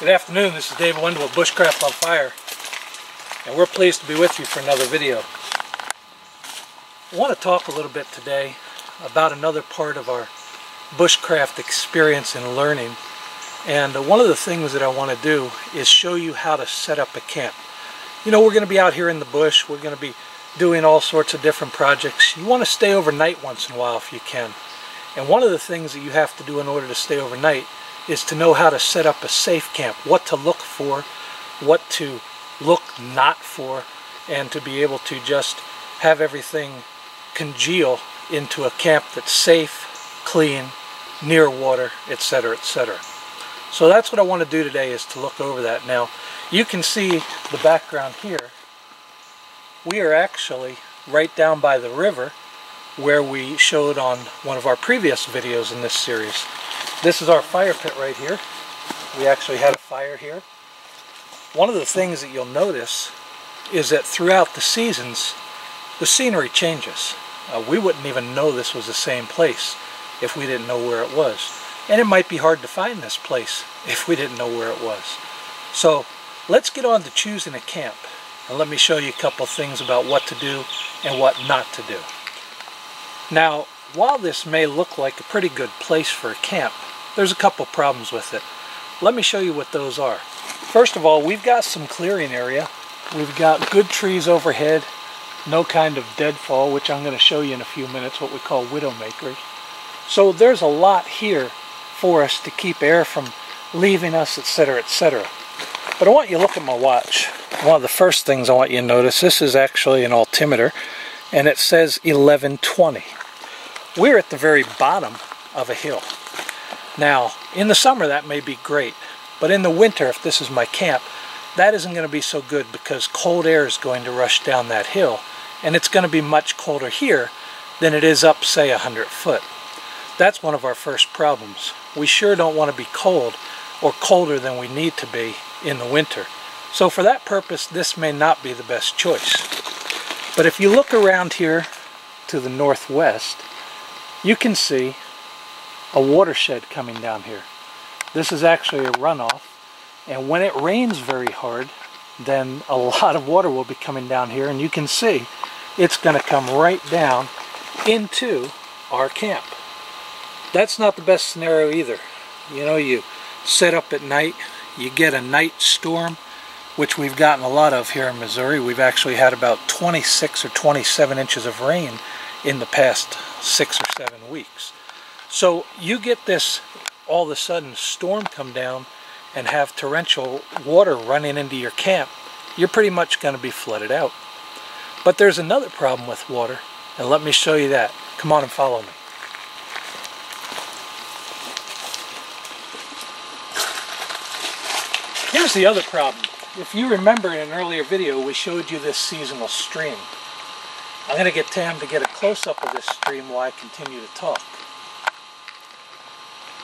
Good afternoon, this is Dave Wendell with Bushcraft on Fire, and we're pleased to be with you for another video. I want to talk a little bit today about another part of our bushcraft experience and learning, and one of the things that I want to do is show you how to set up a camp. You know, we're going to be out here in the bush, we're going to be doing all sorts of different projects. You want to stay overnight once in a while if you can, and one of the things that you have to do in order to stay overnight is to know how to set up a safe camp, what to look for, what to look not for, and to be able to just have everything congeal into a camp that's safe, clean, near water, etc., etc. So that's what I want to do today, is to look over that. Now, you can see the background here. We are actually right down by the river where we showed on one of our previous videos in this series. This is our fire pit right here. We actually had a fire here. One of the things that you'll notice is that throughout the seasons, the scenery changes. We wouldn't even know this was the same place if we didn't know where it was. And it might be hard to find this place if we didn't know where it was. So let's get on to choosing a camp. And let me show you a couple things about what to do and what not to do. Now, while this may look like a pretty good place for a camp, there's a couple problems with it. Let me show you what those are. First of all, we've got some clearing area. We've got good trees overhead, no kind of deadfall, which I'm going to show you in a few minutes, what we call widowmakers. So there's a lot here for us to keep air from leaving us, etc., etc. But I want you to look at my watch. One of the first things I want you to notice, this is actually an altimeter, and it says 11:20. We're at the very bottom of a hill. Now, in the summer that may be great, but in the winter, if this is my camp, that isn't going to be so good because cold air is going to rush down that hill, and it's going to be much colder here than it is up, say, 100 foot. That's one of our first problems. We sure don't want to be cold or colder than we need to be in the winter. So for that purpose, this may not be the best choice. But if you look around here to the northwest, you can see a watershed coming down here. This is actually a runoff, and when it rains very hard, then a lot of water will be coming down here, and you can see it's going to come right down into our camp. That's not the best scenario either. You know, you set up at night, you get a night storm, which we've gotten a lot of here in Missouri. We've actually had about 26 or 27 inches of rain in the past 6 or 7 weeks. So you get this all of a sudden storm come down and have torrential water running into your camp, you're pretty much going to be flooded out. But there's another problem with water, and let me show you that. Come on and follow me. Here's the other problem. If you remember in an earlier video, we showed you this seasonal stream. I'm going to get Tam to get a close-up of this stream while I continue to talk.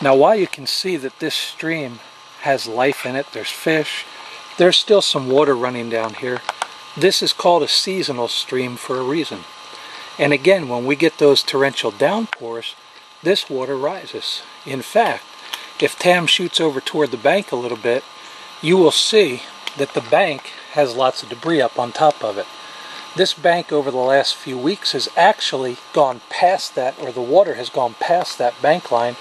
Now, while you can see that this stream has life in it, there's fish, there's still some water running down here. This is called a seasonal stream for a reason. And again, when we get those torrential downpours, this water rises. In fact, if Tam shoots over toward the bank a little bit, you will see that the bank has lots of debris up on top of it. This bank over the last few weeks has actually gone past that, or the water has gone past that bank line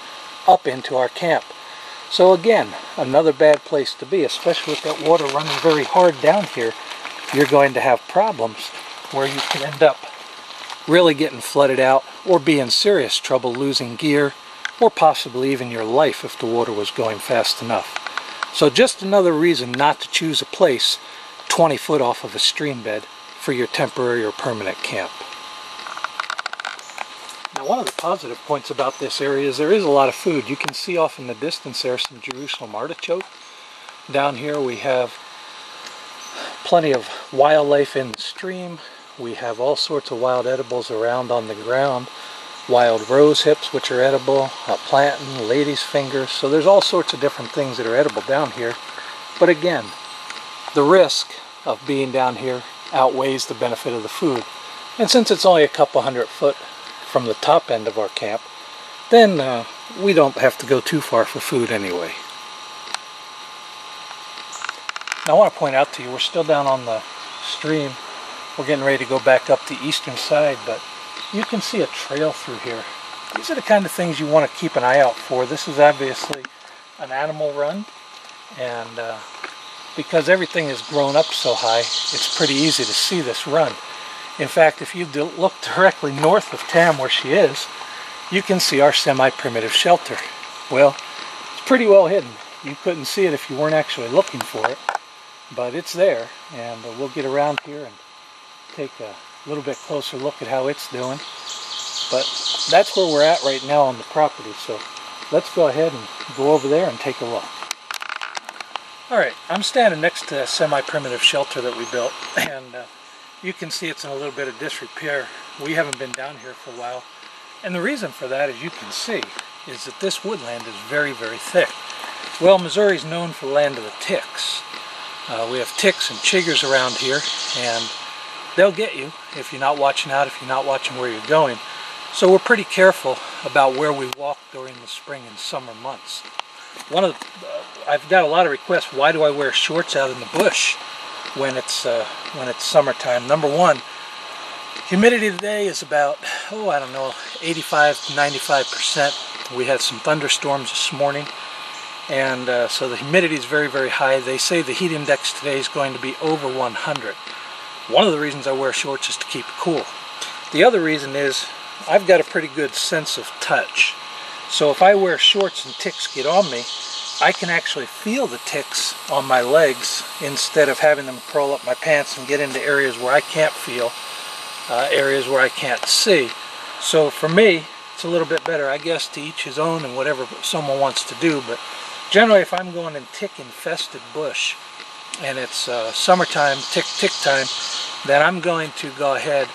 up into our camp. So again, another bad place to be, especially with that water running very hard down here. You're going to have problems where you can end up really getting flooded out or be in serious trouble losing gear or possibly even your life if the water was going fast enough. So just another reason not to choose a place 20 foot off of a stream bed for your temporary or permanent camp. Now, one of the positive points about this area is there is a lot of food. You can see off in the distance there some Jerusalem artichoke. Down here we have plenty of wildlife in the stream. We have all sorts of wild edibles around on the ground. Wild rose hips, which are edible, plantain, lady's fingers. So there's all sorts of different things that are edible down here. But again, the risk of being down here outweighs the benefit of the food. And since it's only a couple 100 foot from the top end of our camp, then we don't have to go too far for food anyway. Now I want to point out to you, we're still down on the stream. We're getting ready to go back up the eastern side, but you can see a trail through here. These are the kind of things you want to keep an eye out for. This is obviously an animal run, and because everything has grown up so high, it's pretty easy to see this run. In fact, if you look directly north of Tam where she is, you can see our semi-primitive shelter. Well, it's pretty well hidden. You couldn't see it if you weren't actually looking for it, but it's there, and we'll get around here and take a little bit closer look at how it's doing. But that's where we're at right now on the property, so let's go ahead and go over there and take a look. Alright, I'm standing next to a semi-primitive shelter that we built, and you can see it's in a little bit of disrepair. We haven't been down here for a while, and the reason for that, as you can see, is that this woodland is very, very thick. Well, Missouri's known for the land of the ticks. We have ticks and chiggers around here, and they'll get you if you're not watching out, if you're not watching where you're going. So we're pretty careful about where we walk during the spring and summer months. I've got a lot of requests, why do I wear shorts out in the bush when it's summertime? Number one, humidity today is about, I don't know, 85 to 95%. We had some thunderstorms this morning, and so the humidity is very, very high. They say the heat index today is going to be over 100. One of the reasons I wear shorts is to keep it cool. The other reason is I've got a pretty good sense of touch. So if I wear shorts and ticks get on me, I can actually feel the ticks on my legs instead of having them crawl up my pants and get into areas where I can't feel, areas where I can't see. So for me, it's a little bit better. I guess to each his own and whatever someone wants to do, but generally if I'm going in tick-infested bush and it's summertime, tick time, then I'm going to go ahead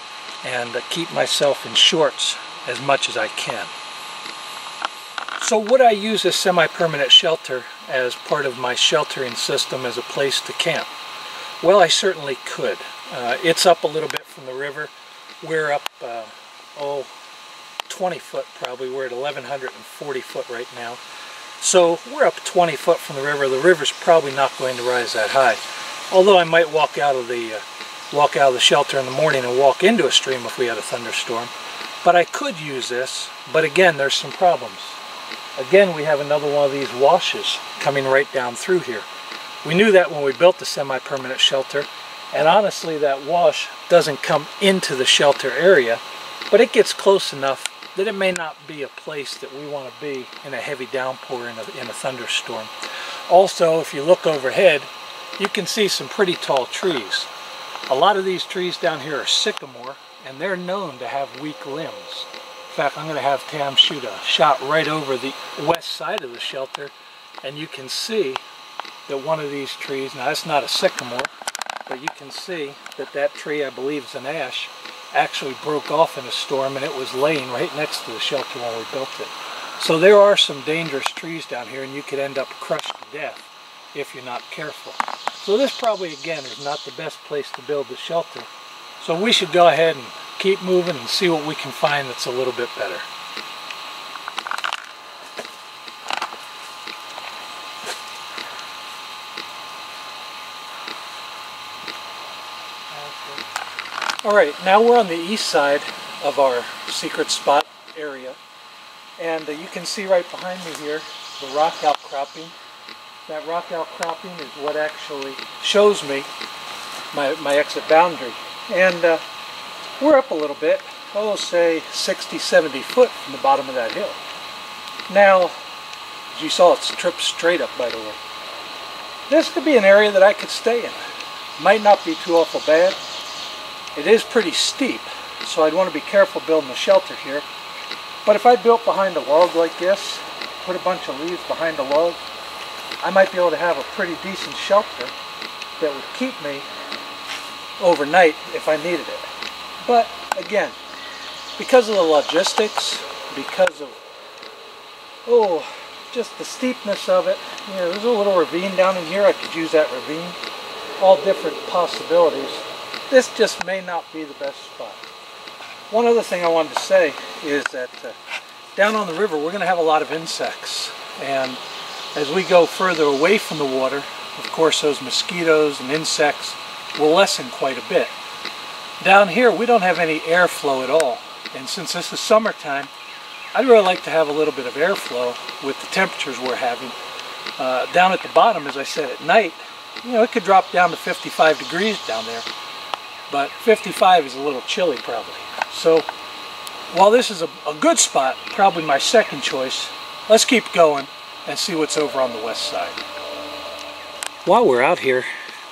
and keep myself in shorts as much as I can. So would I use this semi-permanent shelter as part of my sheltering system as a place to camp? Well, I certainly could. It's up a little bit from the river. We're up, 20 foot probably. We're at 1,140 foot right now. So we're up 20 foot from the river. The river's probably not going to rise that high. Although I might walk out of the shelter in the morning and walk into a stream if we had a thunderstorm. But I could use this, but again, there's some problems. Again, we have another one of these washes coming right down through here. We knew that when we built the semi-permanent shelter, and honestly that wash doesn't come into the shelter area, but it gets close enough that it may not be a place that we want to be in a heavy downpour in a thunderstorm. Also, if you look overhead, you can see some pretty tall trees. A lot of these trees down here are sycamore, and they're known to have weak limbs. In fact, I'm going to have Tam shoot a shot right over the west side of the shelter, and you can see that one of these trees, now it's not a sycamore, but you can see that that tree, I believe is an ash, actually broke off in a storm, and it was laying right next to the shelter when we built it. So there are some dangerous trees down here, and you could end up crushed to death if you're not careful. So this probably, again, is not the best place to build the shelter. So we should go ahead and keep moving and see what we can find that's a little bit better. Alright, now we're on the east side of our secret spot area, and you can see right behind me here the rock outcropping. That rock outcropping is what actually shows me my exit boundary. And we're up a little bit, say 60, 70 foot from the bottom of that hill. Now, as you saw, it's tripped straight up, by the way. This could be an area that I could stay in. Might not be too awful bad. It is pretty steep, so I'd want to be careful building a shelter here. But if I built behind a log like this, put a bunch of leaves behind a log, I might be able to have a pretty decent shelter that would keep me overnight if I needed it. But again, because of the logistics, because of just the steepness of it, there's a little ravine down in here. I could use that ravine. All different possibilities. This just may not be the best spot. One other thing I wanted to say is that down on the river we're going to have a lot of insects, and as we go further away from the water, of course those mosquitoes and insects will lessen quite a bit. Down here we don't have any airflow at all, and since this is summertime, I'd really like to have a little bit of airflow with the temperatures we're having. Down at the bottom, as I said, at night, it could drop down to 55 degrees down there, but 55 is a little chilly probably. So while this is a good spot, probably my second choice, let's keep going and see what's over on the west side. While we're out here,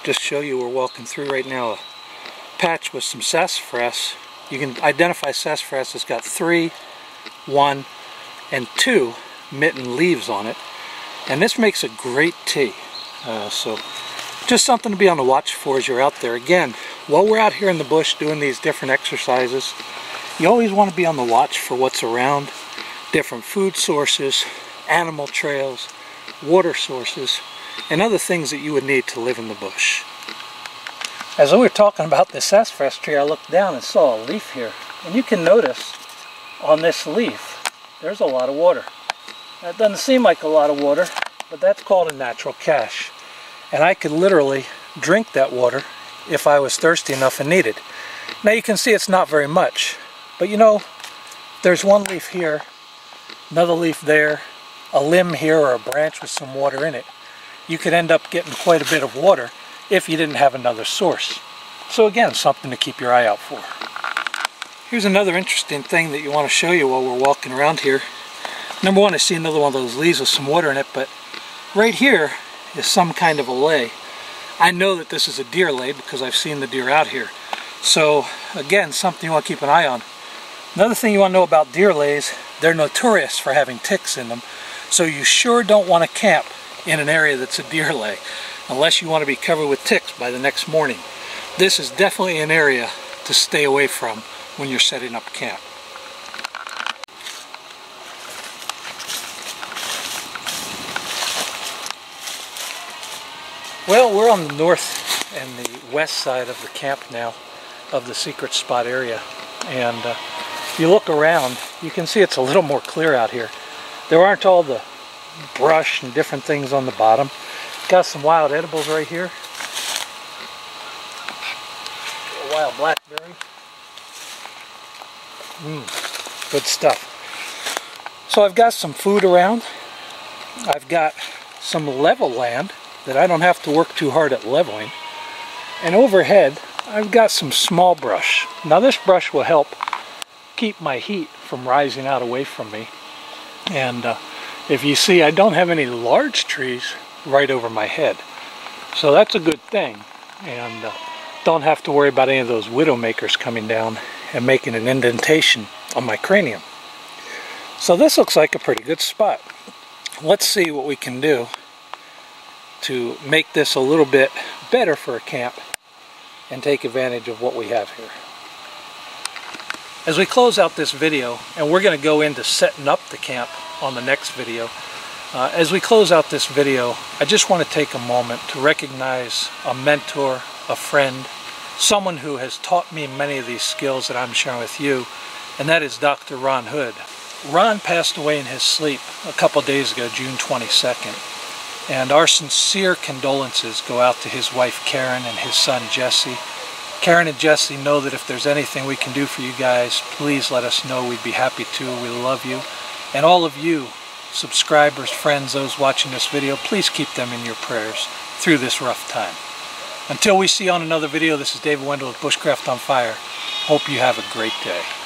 just show you we're walking through right now a patch with some sassafras. You can identify sassafras has got 3, 1, and 2 mitten leaves on it, and this makes a great tea. So just something to be on the watch for as you're out there. Again, while we're out here in the bush doing these different exercises, you always want to be on the watch for what's around, different food sources, animal trails, water sources, and other things that you would need to live in the bush. As we were talking about this sassafras tree, I looked down and saw a leaf here, and you can notice on this leaf there's a lot of water. That doesn't seem like a lot of water, but that's called a natural cache, and I could literally drink that water if I was thirsty enough and needed. Now you can see it's not very much, but there's one leaf here, another leaf there, a limb here or a branch with some water in it. You could end up getting quite a bit of water if you didn't have another source. So again, something to keep your eye out for. Here's another interesting thing that you want to show you while we're walking around here. Number one, I see another one of those leaves with some water in it, but right here is some kind of a lay. I know that this is a deer lay because I've seen the deer out here. So again, something you want to keep an eye on. Another thing you want to know about deer lays, they're notorious for having ticks in them. So you sure don't want to camp in an area that's a deer lay unless you want to be covered with ticks by the next morning. This is definitely an area to stay away from when you're setting up camp. Well, we're on the north and the west side of the camp now, of the secret spot area, and if you look around you can see it's a little more clear out here. There aren't all the brush and different things on the bottom. Got some wild edibles right here. A wild blackberry. Good stuff. So I've got some food around. I've got some level land that I don't have to work too hard at leveling. And overhead, I've got some small brush. Now this brush will help keep my heat from rising out away from me. And if you see, I don't have any large trees right over my head. So that's a good thing. And don't have to worry about any of those widowmakers coming down and making an indentation on my cranium. So this looks like a pretty good spot. Let's see what we can do to make this a little bit better for a camp and take advantage of what we have here. As we close out this video, and we're going to go into setting up the camp on the next video, as we close out this video, I just want to take a moment to recognize a mentor, a friend, someone who has taught me many of these skills that I'm sharing with you, and that is Dr. Ron Hood. Ron passed away in his sleep a couple days ago, June 22nd. And our sincere condolences go out to his wife Karen and his son Jesse. Karen and Jesse, know that if there's anything we can do for you guys, please let us know. We'd be happy to. We love you. And all of you, subscribers, friends, those watching this video, please keep them in your prayers through this rough time. Until we see you on another video, this is David Wendell with Bushcraft on Fire. Hope you have a great day.